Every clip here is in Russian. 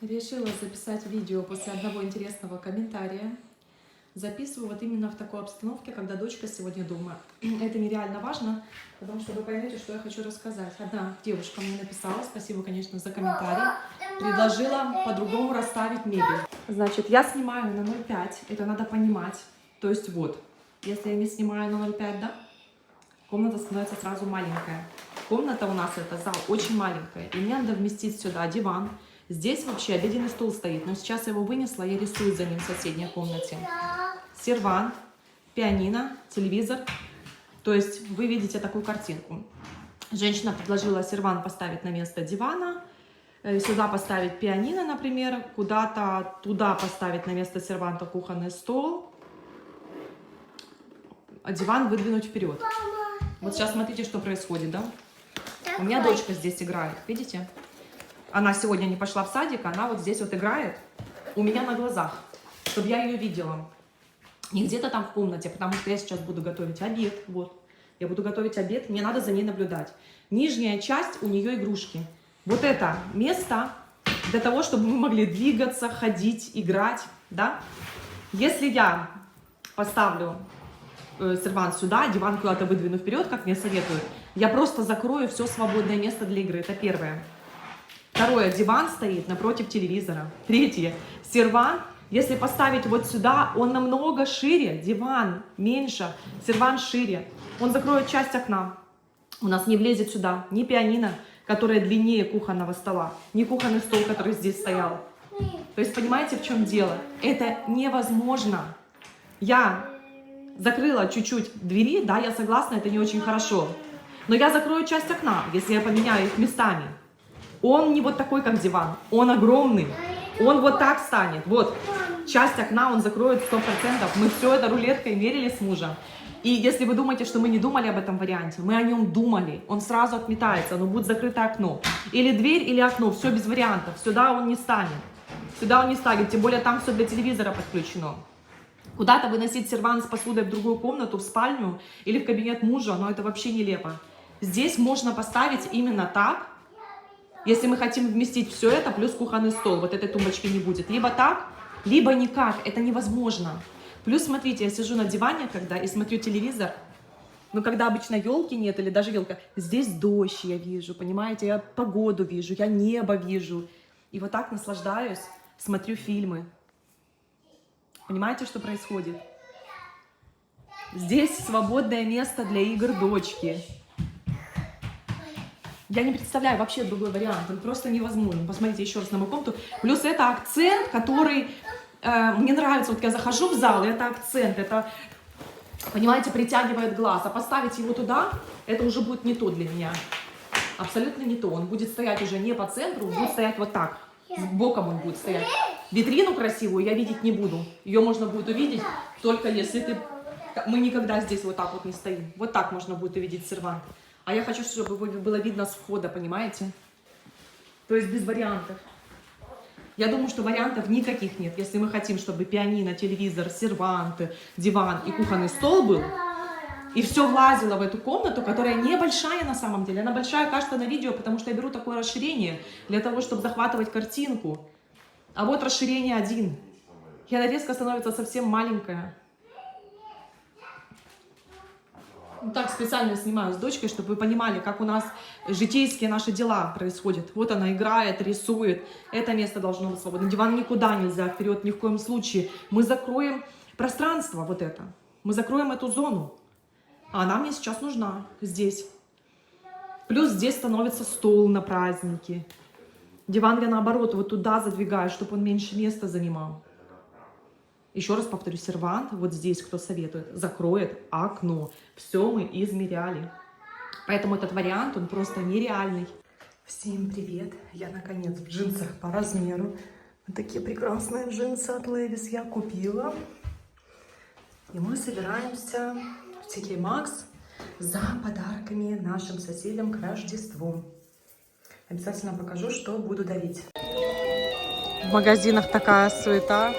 Решила записать видео после одного интересного комментария. Записываю вот именно в такой обстановке, когда дочка сегодня дома. Это нереально важно, потому что вы поймете, что я хочу рассказать. Одна девушка мне написала, спасибо, конечно, за комментарий, предложила по-другому расставить мебель. Значит, я снимаю на 0,5, это надо понимать. То есть вот, если я не снимаю на 0,5, да, комната становится сразу маленькая. Комната у нас, это зал, очень маленькая. И мне надо вместить сюда диван. Здесь вообще обеденный стол стоит, но сейчас я его вынесла, я рисую за ним в соседней комнате. Сервант, пианино, телевизор. То есть вы видите такую картинку. Женщина предложила сервант поставить на место дивана, сюда поставить пианино, например, куда-то туда поставить на место серванта кухонный стол, а диван выдвинуть вперед. Вот сейчас смотрите, что происходит, да? У меня дочка здесь играет, видите? Она сегодня не пошла в садик, она вот здесь вот играет у меня на глазах, чтобы я ее видела. Не где-то там в комнате, потому что я сейчас буду готовить обед. Вот, я буду готовить обед, мне надо за ней наблюдать. Нижняя часть, у нее игрушки. Вот это место для того, чтобы мы могли двигаться, ходить, играть, да? Если я поставлю сервант сюда, диван куда-то выдвину вперед, как мне советуют, я просто закрою все свободное место для игры. Это первое. Второе, диван стоит напротив телевизора. Третье, сервант, если поставить вот сюда, он намного шире, диван меньше, сервант шире. Он закроет часть окна. У нас не влезет сюда ни пианино, которое длиннее кухонного стола, ни кухонный стол, который здесь стоял. То есть понимаете, в чем дело? Это невозможно. Я закрыла чуть-чуть двери, да, я согласна, это не очень хорошо. Но я закрою часть окна, если я поменяю их местами. Он не вот такой, как диван, он огромный, он вот так станет, вот, часть окна он закроет 100%, мы все это рулеткой мерили с мужем. И если вы думаете, что мы не думали об этом варианте, мы о нем думали, он сразу отметается, но будет закрытое окно. Или дверь, или окно, все без вариантов, сюда он не станет, тем более там все для телевизора подключено. Куда-то выносить сервант с посудой в другую комнату, в спальню или в кабинет мужа, но это вообще нелепо. Здесь можно поставить именно так. Если мы хотим вместить все это, плюс кухонный стол, вот этой тумбочки не будет. Либо так, либо никак. Это невозможно. Плюс, смотрите, я сижу на диване, когда и смотрю телевизор. Но когда обычно елки нет, или даже елка, здесь дождь я вижу, понимаете? Я погоду вижу, я небо вижу. И вот так наслаждаюсь, смотрю фильмы. Понимаете, что происходит? Здесь свободное место для игр дочки. Я не представляю вообще другой вариант, он просто невозможен. Посмотрите еще раз на мою комнату. Плюс это акцент, который мне нравится. Вот я захожу в зал, это акцент, это, понимаете, притягивает глаз. А поставить его туда, это уже будет не то для меня. Абсолютно не то. Он будет стоять уже не по центру, он будет стоять вот так. Боком он будет стоять. Витрину красивую я видеть не буду. Ее можно будет увидеть только если ты... Мы никогда здесь вот так вот не стоим. Вот так можно будет увидеть сервант. А я хочу, чтобы его было видно с входа, понимаете? То есть без вариантов. Я думаю, что вариантов никаких нет. Если мы хотим, чтобы пианино, телевизор, сервант, диван и кухонный стол был, и все влазило в эту комнату, которая небольшая на самом деле. Она большая, кажется, на видео, потому что я беру такое расширение для того, чтобы захватывать картинку. А вот расширение 1. И она резко становится совсем маленькая. Так специально снимаю с дочкой, чтобы вы понимали, как у нас житейские наши дела происходят. Вот она играет, рисует. Это место должно быть свободно. Диван никуда нельзя вперед, ни в коем случае. Мы закроем пространство вот это. Мы закроем эту зону. А она мне сейчас нужна здесь. Плюс здесь становится стол на праздники. Диван я наоборот вот туда задвигаю, чтобы он меньше места занимал. Еще раз повторю, сервант, вот здесь, кто советует, закроет окно. Все мы измеряли. Поэтому этот вариант, он просто нереальный. Всем привет! Я, наконец, в джинсах по размеру. Вот такие прекрасные джинсы от Levi's я купила. И мы собираемся в TK Maxx за подарками нашим соседям к Рождеству. Обязательно покажу, что буду дарить. В магазинах такая суета.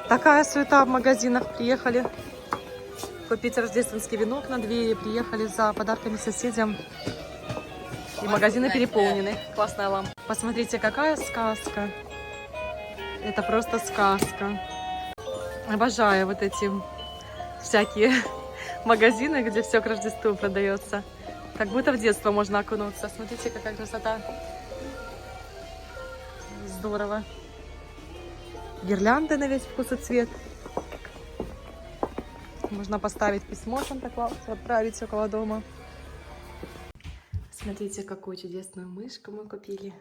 Такая суета в магазинах. Приехали купить рождественский венок на двери. Приехали за подарками соседям. И магазины переполнены. Классная лампа. Посмотрите, какая сказка. Это просто сказка. Обожаю вот эти всякие магазины, где все к Рождеству продается. Как будто в детство можно окунуться. Смотрите, какая красота. Здорово. Гирлянды на весь вкус и цвет. Можно поставить письмо Санта-Клаусу, отправить около дома. Смотрите, какую чудесную мышку мы купили.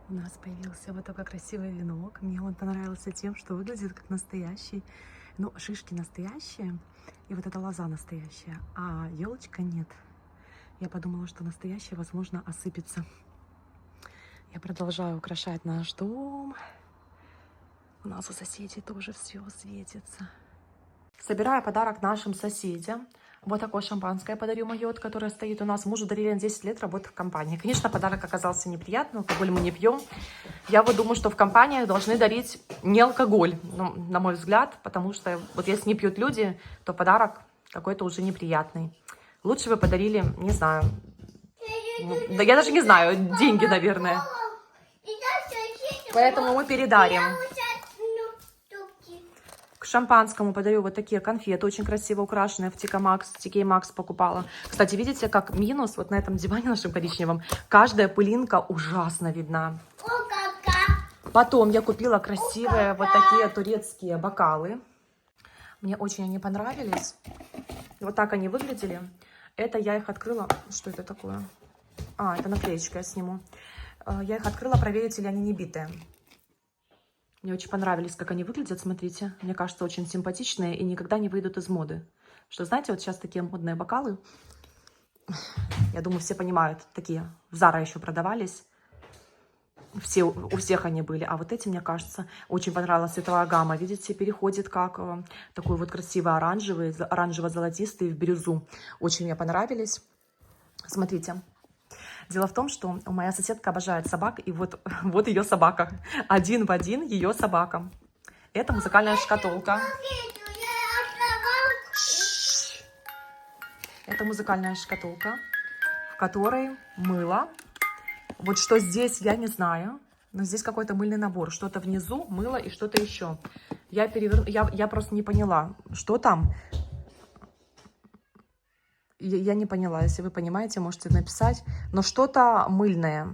У нас появился вот такой красивый венок. Мне он понравился тем, что выглядит как настоящий. Ну, шишки настоящие, и вот эта лоза настоящая, а елочка нет. Я подумала, что настоящая, возможно, осыпется. Я продолжаю украшать наш дом. У нас у соседей тоже все светится. Собираю подарок нашим соседям. Вот такое шампанское подарю Майот, которое стоит у нас. Мужу дарили на 10 лет работы в компании. Конечно, подарок оказался неприятным, алкоголь мы не пьем. Я вот думаю, что в компаниях должны дарить не алкоголь, ну, на мой взгляд, потому что вот если не пьют люди, то подарок какой-то уже неприятный. Лучше бы подарили, не знаю, да я даже не знаю, деньги, наверное. Поэтому мы передарим. К шампанскому подарю вот такие конфеты, очень красиво украшенные, в TK Maxx покупала. Кстати, видите, как минус вот на этом диване нашем коричневом, каждая пылинка ужасно видна. Потом я купила красивые вот такие турецкие бокалы. Мне очень они понравились. Вот так они выглядели. Это я их открыла. Что это такое? А, это наклеечка, я сниму. Я их открыла проверить, или они не битые. Мне очень понравились, как они выглядят, смотрите. Мне кажется, очень симпатичные и никогда не выйдут из моды. Что, знаете, вот сейчас такие модные бокалы, я думаю, все понимают, такие в Zara еще продавались. У всех они были. А вот эти, мне кажется, очень понравилась цветовая гамма. Видите, переходит как такой вот красивый оранжевый, оранжево-золотистый в бирюзу. Очень мне понравились. Смотрите. Дело в том, что моя соседка обожает собак, и вот ее собака. Один в один ее собака. Это музыкальная шкатулка. Это музыкальная шкатулка, в которой мыло. Вот что здесь, я не знаю, но здесь какой-то мыльный набор. Что-то внизу, мыло и что-то еще. Я просто не поняла, что там. Я не поняла, если вы понимаете, можете написать. Но что-то мыльное.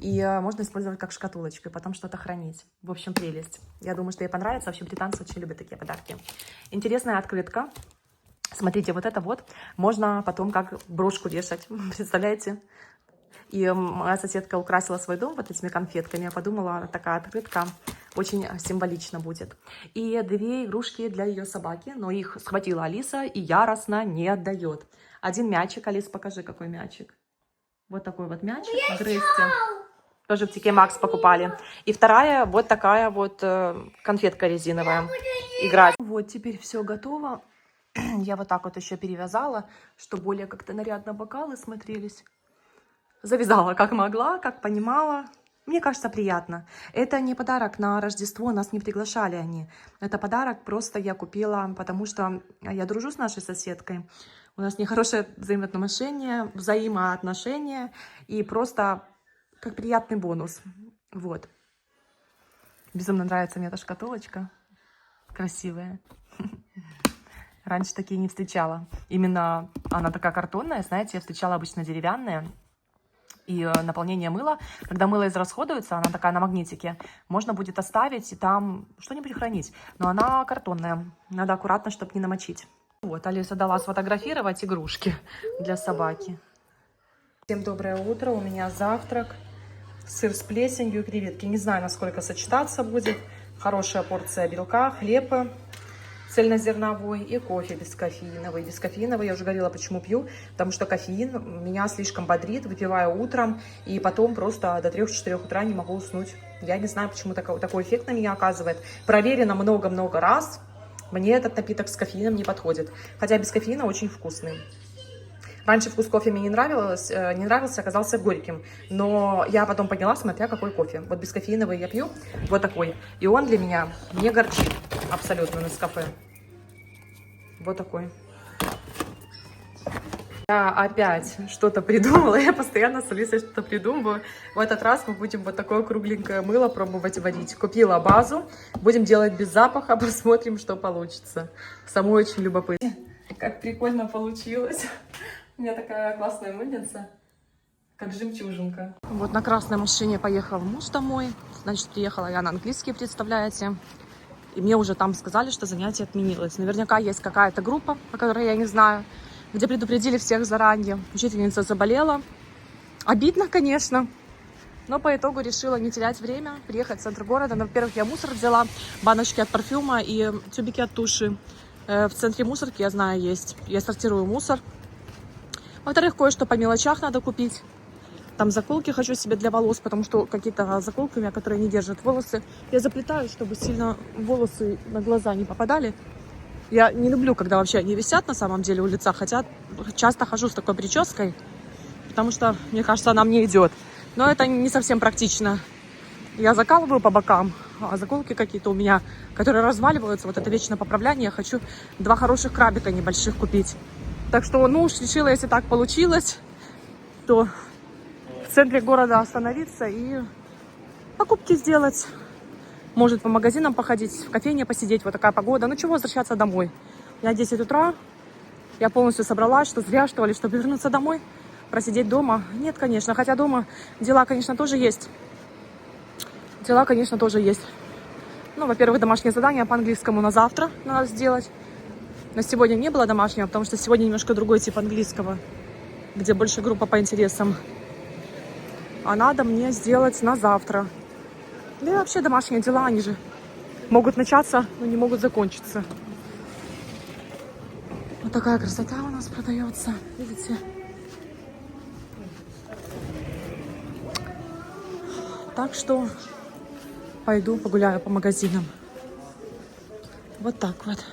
И можно использовать как шкатулочку, и потом что-то хранить. В общем, прелесть. Я думаю, что ей понравится. Вообще, британцы очень любят такие подарки. Интересная открытка. Смотрите, вот это вот можно потом как брошку вешать. Представляете? И моя соседка украсила свой дом вот этими конфетками. Я подумала, такая открытка очень символично будет. И 2 игрушки для ее собаки, но их схватила Алиса и яростно не отдает. Один мячик. Алис, покажи, какой мячик. Вот такой вот мячик. Грести. Тоже в TK Maxx покупали. И вторая вот такая вот конфетка резиновая. Играть. Вот, теперь все готово. Я вот так вот еще перевязала, чтобы более как-то нарядно бокалы смотрелись. Завязала как могла, как понимала. Мне кажется, приятно. Это не подарок на Рождество, нас не приглашали они. Это подарок просто я купила, потому что я дружу с нашей соседкой. У нас нехорошие взаимоотношения и просто как приятный бонус. Вот. Безумно нравится мне эта шкатулочка. Красивая. Раньше такие не встречала. Именно она такая картонная, знаете, я встречала обычно деревянные. И наполнение мыла, когда мыло израсходуется, она такая на магнитике, можно будет оставить и там что-нибудь хранить. Но она картонная, надо аккуратно, чтобы не намочить. Вот, Алиса дала сфотографировать игрушки для собаки. Всем доброе утро, у меня завтрак. Сыр с плесенью и креветки. Не знаю, насколько сочетаться будет. Хорошая порция белка, хлеб цельнозерновой и кофе бескофеиновый. Бескофеиновый, я уже говорила, почему пью, потому что кофеин меня слишком бодрит, выпиваю утром, и потом просто до 3-4 утра не могу уснуть. Я не знаю, почему такой эффект на меня оказывает. Проверено много-много раз, мне этот напиток с кофеином не подходит, хотя без кофеина очень вкусный. Раньше вкус кофе мне не нравился, оказался горьким. Но я потом поняла, смотря какой кофе. Вот бескофеиновый я пью, вот такой. И он для меня не горчит абсолютно Нескафе. Вот такой. Я опять что-то придумала, я постоянно с Алисой что-то придумываю. В этот раз мы будем вот такое кругленькое мыло пробовать варить. Купила базу, будем делать без запаха, посмотрим, что получится. Самой очень любопытно. Как прикольно получилось. У меня такая классная мыльница, как жемчужинка. Вот на красной машине поехал муж домой. Значит, приехала я на английский, представляете. И мне уже там сказали, что занятие отменилось. Наверняка есть какая-то группа, о которой я не знаю, где предупредили всех заранее. Учительница заболела. Обидно, конечно. Но по итогу решила не терять время, приехать в центр города. Во-первых, я мусор взяла, баночки от парфюма и тюбики от туши. В центре мусорки, я знаю, есть. Я сортирую мусор. Во-вторых, кое-что по мелочах надо купить. Там заколки хочу себе для волос, потому что какие-то заколки у меня, которые не держат волосы. Я заплетаю, чтобы сильно волосы на глаза не попадали. Я не люблю, когда вообще они висят на самом деле у лица, хотя часто хожу с такой прической, потому что, мне кажется, она мне идет. Но это не совсем практично. Я закалываю по бокам, а заколки какие-то у меня, которые разваливаются, вот это вечное поправление. Я хочу 2 хороших крабика небольших купить. Так что, ну уж решила, если так получилось, то в центре города остановиться и покупки сделать. Может, по магазинам походить, в кофейне посидеть, вот такая погода. Ну, чего возвращаться домой? Я 10 утра, я полностью собралась, что зря, что ли, чтобы вернуться домой, просидеть дома. Нет, конечно, хотя дома дела, конечно, тоже есть. Ну, во-первых, домашнее задание по английскому на завтра надо сделать. Но сегодня не было домашнего, потому что сегодня немножко другой тип английского, где больше группа по интересам. А надо мне сделать на завтра. Да и вообще домашние дела, они же могут начаться, но не могут закончиться. Вот такая красота у нас продается, видите? Так что пойду погуляю по магазинам. Вот так вот.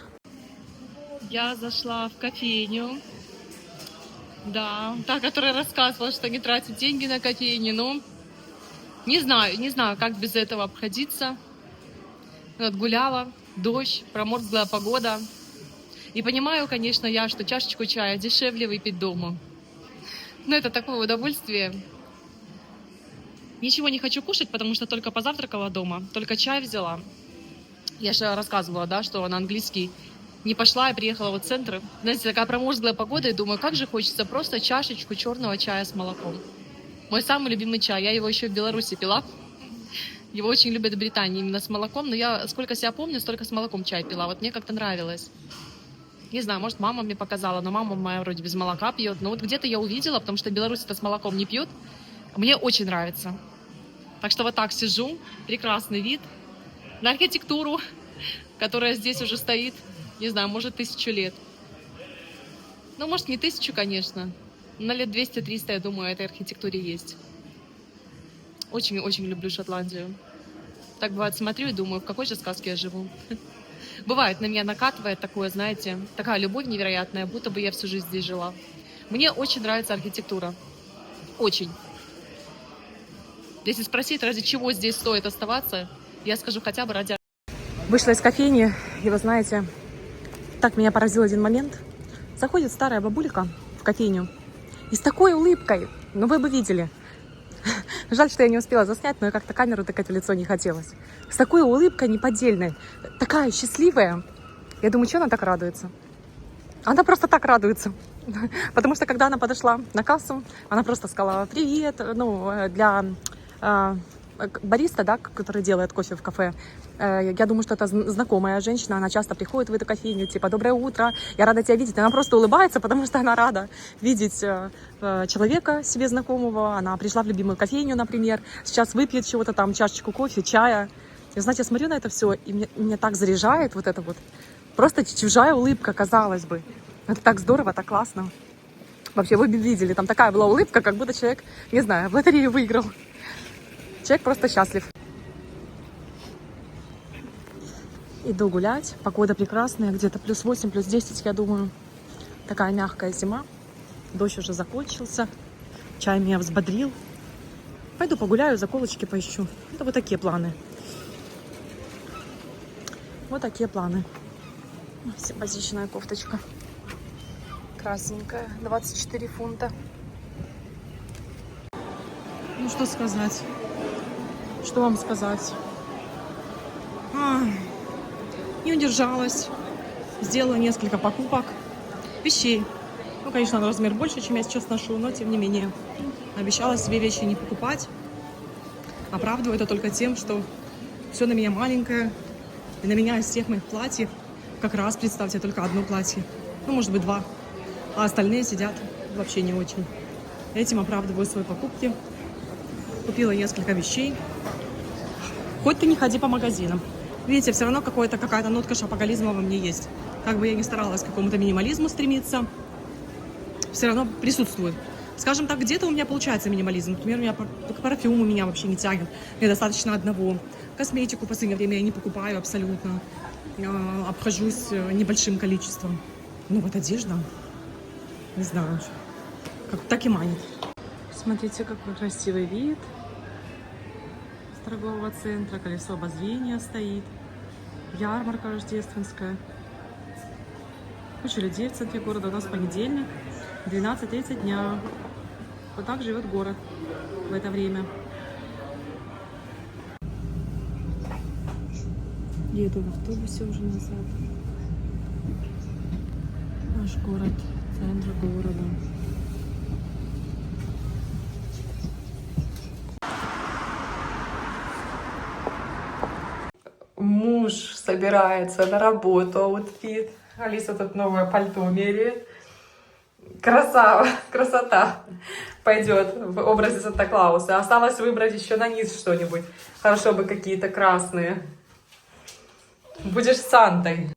Я зашла в кофейню. Да, та, которая рассказывала, что не тратит деньги на кофейни, но не знаю, как без этого обходиться. Вот гуляла, дождь, промерзлая погода. И понимаю, конечно, я, что чашечку чая дешевле выпить дома. Но это такое удовольствие. Ничего не хочу кушать, потому что только позавтракала дома, только чай взяла. Я же рассказывала, да, что на английский не пошла и приехала в центр. Знаете, такая промерзлая погода, и думаю, как же хочется просто чашечку черного чая с молоком. Мой самый любимый чай, я его еще в Беларуси пила. Его очень любят в Британии именно с молоком, но я сколько себя помню, столько с молоком чай пила. Вот мне как-то нравилось. Не знаю, может, мама мне показала, но мама моя вроде без молока пьет. Но вот где-то я увидела, потому что в Беларуси-то с молоком не пьют. Мне очень нравится. Так что вот так сижу, прекрасный вид на архитектуру, которая здесь уже стоит, не знаю, может, 1000 лет. Ну, может, не 1000, конечно. На лет 200-300, я думаю, этой архитектуре есть. Очень-очень люблю Шотландию. Так бывает, смотрю и думаю, в какой же сказке я живу. Бывает, на меня накатывает такое, знаете, такая любовь невероятная, будто бы я всю жизнь здесь жила. Мне очень нравится архитектура. Очень. Если спросить, ради чего здесь стоит оставаться, я скажу хотя бы ради... Вышла из кофейни, и вы знаете, так меня поразил один момент. Заходит старая бабулька в кофейню и с такой улыбкой, ну вы бы видели. Жаль, что я не успела заснять, но я как-то камеру тыкать в лицо не хотелось. С такой улыбкой неподдельной, такая счастливая. Я думаю, что она так радуется? Она просто так радуется. Потому что когда она подошла на кассу, она просто сказала привет, ну, для бариста, да, который делает кофе в кафе. Я думаю, что это знакомая женщина, она часто приходит в эту кофейню, типа, доброе утро, я рада тебя видеть. Она просто улыбается, потому что она рада видеть человека себе знакомого. Она пришла в любимую кофейню, например, сейчас выпьет чего-то там, чашечку кофе, чая. И, знаете, я смотрю на это все, и меня так заряжает вот это вот. Просто чужая улыбка, казалось бы. Это так здорово, так классно. Вообще, вы бы видели, там такая была улыбка, как будто человек, не знаю, в лотерею выиграл. Человек просто счастлив. Иду гулять. Погода прекрасная. Где-то плюс 8, плюс 10, я думаю. Такая мягкая зима. Дождь уже закончился. Чай меня взбодрил. Пойду погуляю, заколочки поищу. Это вот такие планы. Вот такие планы. Симпатичная кофточка. Красненькая, 24 фунта. Ну, что сказать? Что вам сказать? Не удержалась. Сделала несколько покупок. Вещей. Ну, конечно, на размер больше, чем я сейчас ношу, но тем не менее. Обещала себе вещи не покупать. Оправдываю это только тем, что все на меня маленькое. И на меня из всех моих платьев как раз, представьте, только одно платье. Ну, может быть, два. А остальные сидят вообще не очень. Этим оправдываю свои покупки. Купила несколько вещей. Хоть ты не ходи по магазинам. Видите, все равно какая-то нотка шопоголизма во мне есть. Как бы я ни старалась к какому-то минимализму стремиться, все равно присутствует. Скажем так, где-то у меня получается минимализм. Например, у меня парфюм у меня вообще не тянет. Мне достаточно одного. Косметику в последнее время я не покупаю абсолютно. Обхожусь небольшим количеством. Ну вот одежда, не знаю, так и манит. Смотрите, какой красивый вид с торгового центра. Колесо обозрения стоит. Ярмарка рождественская. Куча людей в центре города. У нас понедельник, 12:30 дня. Вот так живет город в это время. Еду в автобусе уже назад. Наш город, центр города. Муж собирается на работу, аутфит. Алиса тут новое пальто меряет. Красота пойдет в образе Санта-Клауса. Осталось выбрать еще на низ что-нибудь. Хорошо бы какие-то красные. Будешь Сантой.